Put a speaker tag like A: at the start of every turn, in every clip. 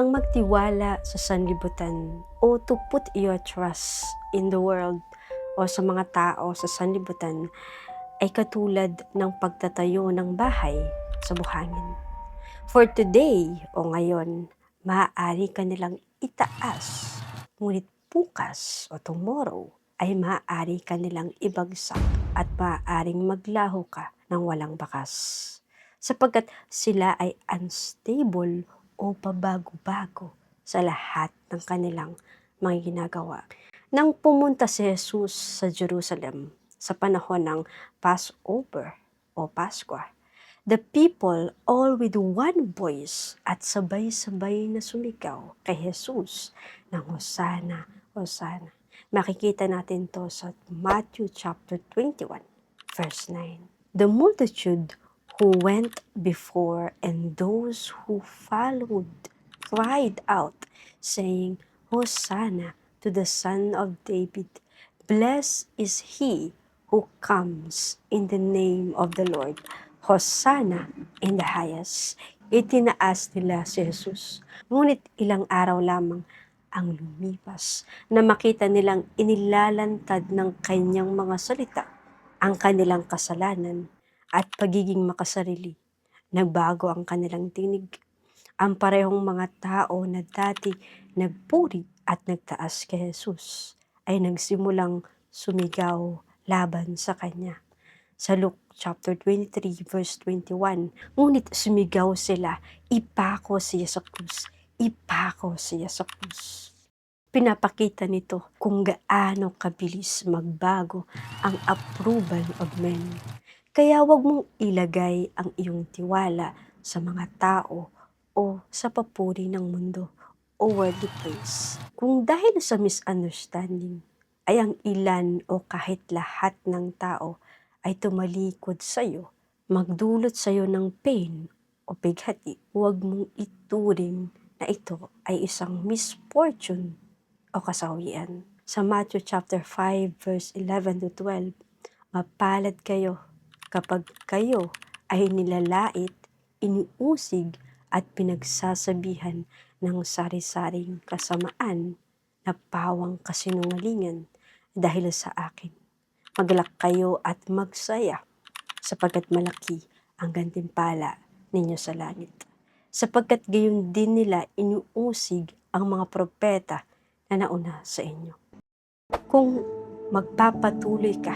A: Ang magtiwala sa sanlibutan o to put your trust in the world o sa mga tao sa sanlibutan ay katulad ng pagtatayo ng bahay sa buhangin. For today o ngayon, maaari ka nilang itaas, ngunit bukas o tomorrow ay maaari ka nilang ibagsak at maaaring maglaho ka ng walang bakas. Sapagkat sila ay unstable o pabago-bago sa lahat ng kanilang mga ginagawa. Nang pumunta si Jesus sa Jerusalem sa panahon ng Passover o Pasko, the people all with one voice at sabay-sabay na sumigaw kay Jesus ng Hosanna, Hosanna. Makikita natin to sa Matthew chapter 21, verse 9. The multitude who went before and those who followed cried out, saying, Hosanna to the Son of David. Blessed is he who comes in the name of the Lord. Hosanna in the highest. Itinaas nila si Jesus. Ngunit ilang araw lamang ang lumipas na makita nilang inilalantad ng kanyang mga salita ang kanilang kasalanan at pagiging makasarili. Nagbago ang kanilang tinig. Ang parehong mga tao na dati nagpuri at nagtaas kay Jesus ay nagsimulang sumigaw laban sa kanya. Sa Luke chapter 23 verse 21, ngunit sumigaw sila, ipako siya sa krus, ipako siya sa krus. Pinapakita nito kung gaano kabilis magbago ang approval of men. Kaya wag mong ilagay ang iyong tiwala sa mga tao o sa papuri ng mundo o worldly praise. Kung dahil sa misunderstanding ay ang ilan o kahit lahat ng tao ay tumalikod sa iyo, magdulot sa iyo ng pain o bighati, huwag mong ituring na ito ay isang misfortune o kasawian. Sa Matthew chapter 5 verse 11 to 12, mapalad kayo kapag kayo ay nilalait, iniusig at pinagsasabihan ng sari-saring kasamaan na pawang kasinungalingan dahil sa akin. Magalak kayo at magsaya sapagkat malaki ang gantimpala ninyo sa langit. Sapagkat gayon din nila iniusig ang mga propeta na nauna sa inyo. Kung magpapatuloy ka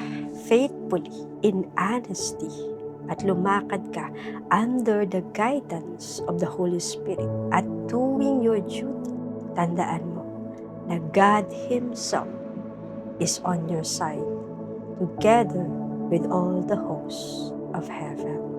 A: faithfully in honesty at lumakad ka under the guidance of the Holy Spirit at doing your duty, tandaan mo na God Himself is on your side together with all the hosts of heaven.